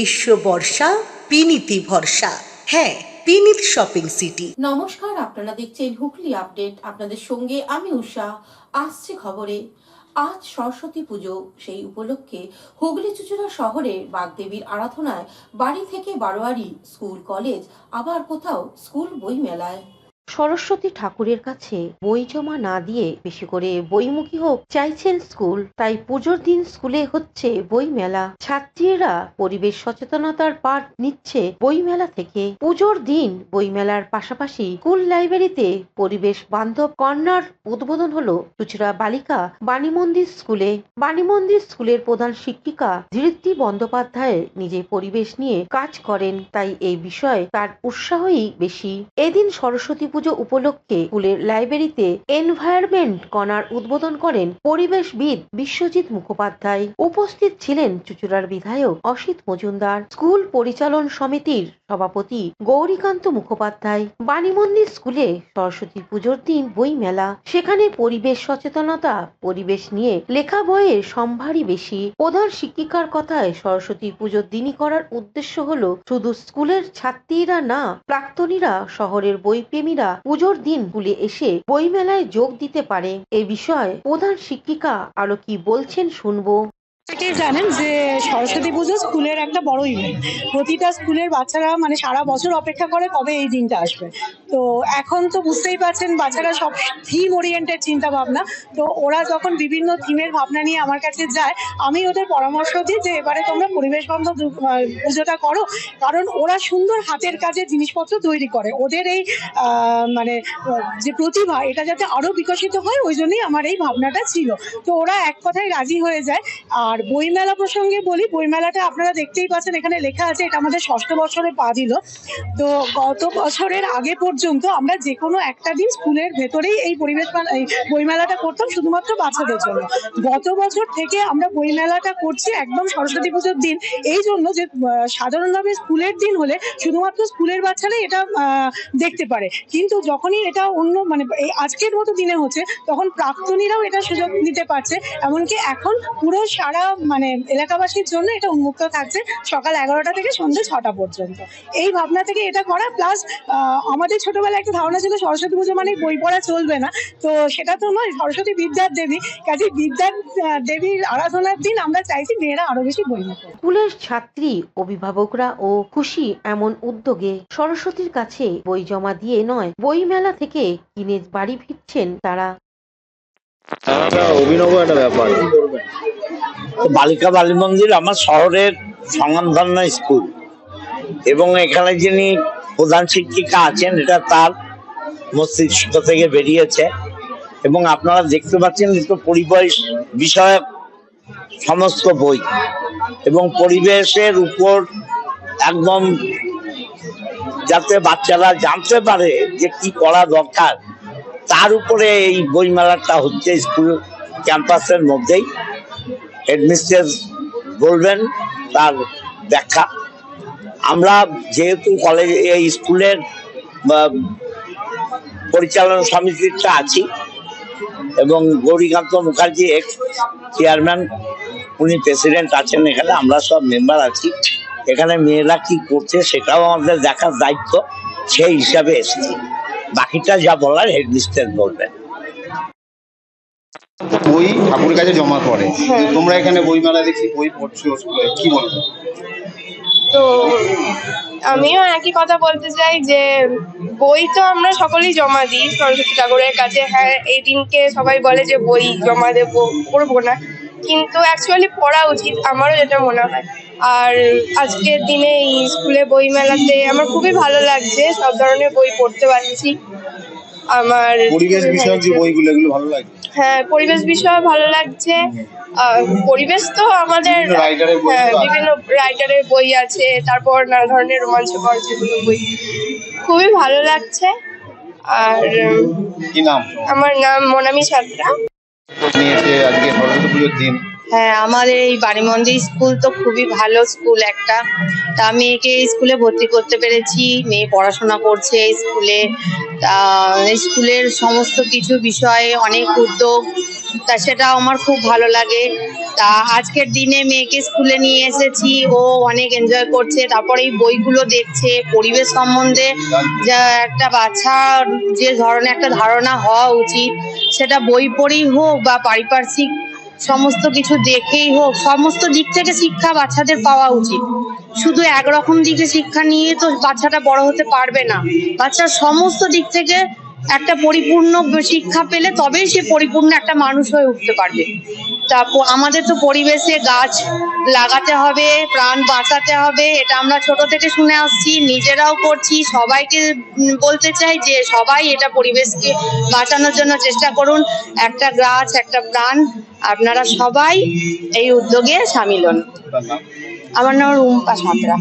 গ্রীষ্ম বর্ষা পিনিতি ভরসা। হ্যাঁ, পিনিত শপিং সিটি। নমস্কার, আপনারা দেখছেন হুগলি আপডেট। আপনাদের সঙ্গে আমি উষা। আসছে খবরে। আজ সরস্বতী পুজো, সেই উপলক্ষে হুগলি চুঁচুড়া শহরে বাগদেবীর আরাধনায় বাড়ি থেকে বারোয়ারি স্কুল কলেজ, আবার কোথাও স্কুল বই মেলায়। সরস্বতী ঠাকুরের কাছে বই জমা না দিয়ে বেশি করে বইমুখী হোক চাইছেন স্কুল, তাই পুজোর দিন স্কুলে হচ্ছে বই মেলা। ছাত্রীরা পরিবেশ সচেতনতার পাঠ নিচ্ছে বই মেলা থেকে। পুজোর দিন বই মেলার পাশাপাশি স্কুল লাইব্রেরিতে পরিবেশ বান্ধব কর্নার উদ্বোধন হলো চুঁচুড়া বালিকা বাণীমন্দির স্কুলে। বাণীমন্দির স্কুলের প্রধান শিক্ষিকা ধৃতি বন্দ্যোপাধ্যায় নিজে পরিবেশ নিয়ে কাজ করেন, তাই এই বিষয়ে তার উৎসাহই বেশি। এদিন সরস্বতী পুজো উপলক্ষে স্কুলের লাইব্রেরিতে এনভায়রনমেন্ট কর্নার উদ্বোধন করেন পরিবেশবিদ বিশ্বজিৎ মুখোপাধ্যায়। উপস্থিত ছিলেন চুঁচুড়ার বিধায়ক অসিত মজুমদার, স্কুল পরিচালন সমিতির সভাপতি গৌরীকান্ত মুখোপাধ্যায়। বাণীমন্দির স্কুলে সরস্বতী পুজোর দিন বই মেলা, সেখানে পরিবেশ সচেতনতা, পরিবেশ নিয়ে লেখা বইয়ের সম্ভারই বেশি। প্রধান শিক্ষিকার কথায় সরস্বতী পুজোর দিনই করার উদ্দেশ্য হলো শুধু স্কুলের ছাত্রীরা না, প্রাক্তনীরা, শহরের বইপ্রেমীরা পুজোর দিন স্কুলে এসে বই মেলায় যোগ দিতে পারে। এই বিষয়ে প্রধান শিক্ষিকা আরো কি বলছেন শুনবো। প্রত্যেকেই জানেন যে সরস্বতী পুজো স্কুলের একটা বড় ইভেন্ট। প্রতিটা স্কুলের বাচ্চারা মানে সারা বছর অপেক্ষা করে কবে এই দিনটা আসবে। তো এখন তো বুঝতেই পারছেন বাচ্চারা সব থিম ওরিয়েন্টেড চিন্তা ভাবনা। তো ওরা যখন বিভিন্ন থিমের ভাবনা নিয়ে আমার কাছে যায়, আমি ওদের পরামর্শ দিই যে এবারে তোমরা পরিবেশ বান্ধব পুজোটা করো, কারণ ওরা সুন্দর হাতের কাজের জিনিসপত্র তৈরি করে। ওদের এই মানে যে প্রতিভা, এটা যাতে আরো বিকশিত হয়, ওই জন্যই আমার এই ভাবনাটা ছিল। তো ওরা এক কথায় রাজি হয়ে যায়। আর বইমেলা প্রসঙ্গে বলি, বইমেলাটা আপনারা দেখতেই পাচ্ছেন, এখানে লেখা আছে এটা আমাদের ৬ষ্ঠ বছরে পা দিল। তো গত বছরের আগে পর্যন্ত আমরা যে কোনো একটা দিন স্কুলের ভেতরেই এই বইমেলাটা করতাম শুধুমাত্র বাচ্চাদের জন্য। গত বছর থেকে আমরা বইমেলাটা করছি একদম সরস্বতী পুজোর দিন, এই জন্য যে সাধারণভাবে স্কুলের দিন হলে শুধুমাত্র স্কুলের বাচ্চারাই এটা দেখতে পারে, কিন্তু যখনই এটা অন্য মানে এই আজকের মতো দিনে হচ্ছে, তখন প্রাক্তনীরাও এটা সুযোগ নিতে পারছে। এমনকি এখন পুরো সারা মানে এলাকাবাসীর জন্য এটা উন্মুক্ত থাকছে সকাল 11টা থেকে সন্ধ্যে 6টা পর্যন্ত। এই ভাবনা থেকে এটা করা, প্লাস আমাদের ছোটবেলায় একটা ধারণা ছিল সরস্বতী পুজো মানে বই পড়া চলবে না, তো সেটা তো নয়। সরস্বতী বিদ্যার দেবী, কাজে বিদ্যার দেবীর আরাধনার দিন আমরা চাইছি মেয়েরা আরো বেশি বই পড়ুক। স্কুলের ছাত্রী, অভিভাবকরা ও খুশি এমন উদ্যোগে। সরস্বতীর কাছে বই জমা দিয়ে নয়, বই মেলা থেকে কিনে বাড়ি ফিরছেন তারা। অভিনব একটা ব্যাপার। বালিকা বালী মন্দির আমার শহরের স্বনামধন্য স্কুল, এবং এখানে যিনি প্রধান শিক্ষিকা আছেন এটা তার মস্তিষ্ক থেকে বেরিয়েছে, এবং আপনারা দেখতে পাচ্ছেন তো পরিবেশ বিষয়ক সমস্ত বই এবং পরিবেশের উপর একদম যাতে বাচ্চারা জানতে পারে যে কি করা দরকার, তার উপরে এই বইমেলাটা হচ্ছে স্কুল ক্যাম্পাসের মধ্যেই। হেডমিস্ট্রেস বলবেন তার ব্যাখ্যা। আমরা যেহেতু কলেজ এই স্কুলের পরিচালনা সমিতিটা আছি, এবং গৌরীকান্ত মুখার্জি এক্স চেয়ারম্যান, উনি প্রেসিডেন্ট আছেন, এখানে আমরা সব মেম্বার আছি। এখানে মেয়েরা কি করছে সেটাও আমাদের দেখার দায়িত্ব, সেই হিসাবে এসেছি। বাকিটা যা বলার হেডমিস্ট্রেস বলবেন। বই ঠাকুরের কাছে জমা পড়ে, তোমরা এখানে বই মেলা দেখি বই পড়ছো, কি বলবো? তো আমিও একই কথা বলতে চাই যে বই তো আমরা সকলেই জমা দিই সরস্বতী ঠাকুরের কাছে। হ্যাঁ, এই দিনকে সবাই বলে যে বই জমা দেবো, পড়বো না, কিন্তু অ্যাকচুয়ালি পড়া উচিত, আমারও যেটা মনে হয়। আর আজকের দিনে এই স্কুলে বই মেলাতে আমার খুবই ভালো লাগছে, সব ধরনের বই পড়তে পারছি। আমার পরিবেশ বিষয়ক যে বইগুলো, এগুলো ভালো লাগে? হ্যাঁ, পরিবেশ বিষয় ভালো লাগছে। পরিবেশ তো আমাদের বিভিন্ন রাইটারের বই আছে, তারপর নানা ধরনের রোমাঞ্চকর যেগুলো বই, খুবই ভালো লাগছে। আর কি নাম? আমার নাম মনামি ছাত্রা। নিয়েছে আজকে সরস্বতী পুজোর দিন, হ্যাঁ, আমাদের এই বাড়িমন্দির স্কুল তো খুবই ভালো স্কুল একটা। তা মেয়েকে এই স্কুলে ভর্তি করতে পেরেছি, মেয়ে পড়াশোনা করছে এই স্কুলে। তা স্কুলের সমস্ত কিছু বিষয়ে অনেক উদ্যোগ, তা সেটা আমার খুব ভালো লাগে। তা আজকের দিনে মেয়েকে স্কুলে নিয়ে এসেছি, ও অনেক এনজয় করছে। তারপরে এই বইগুলো দেখছে, পরিবেশ সম্বন্ধে যা একটা বাচ্চার যে ধরনের একটা ধারণা হওয়া উচিত, সেটা বই পড়েই হোক বা পারিপার্শ্বিক সমস্ত কিছু দেখেই হোক, সমস্ত দিক থেকে শিক্ষা বাচ্চাদের পাওয়া উচিত। শুধু একরকম দিকে শিক্ষা নিয়ে তো বাচ্চাটা বড় হতে পারবে না। বাচ্চার সমস্ত দিক থেকে একটা পরিপূর্ণ শিক্ষা পেলে তবেই সে পরিপূর্ণ একটা মানুষ হয়ে উঠতে পারবে। আমাদের তো পরিবেশে গাছ লাগাতে হবে, প্রাণ বাঁচাতে হবে, এটা আমরা ছোট থেকে শুনে আসছি, নিজেরাও করছি। সবাইকে বলতে চাই যে সবাই এটা পরিবেশকে বাঁচানোর জন্য চেষ্টা করুন। একটা গাছ একটা প্রাণ, আপনারা সবাই এই উদ্যোগে সামিল হন। আমার নাম রুম্পা সাঁতরা।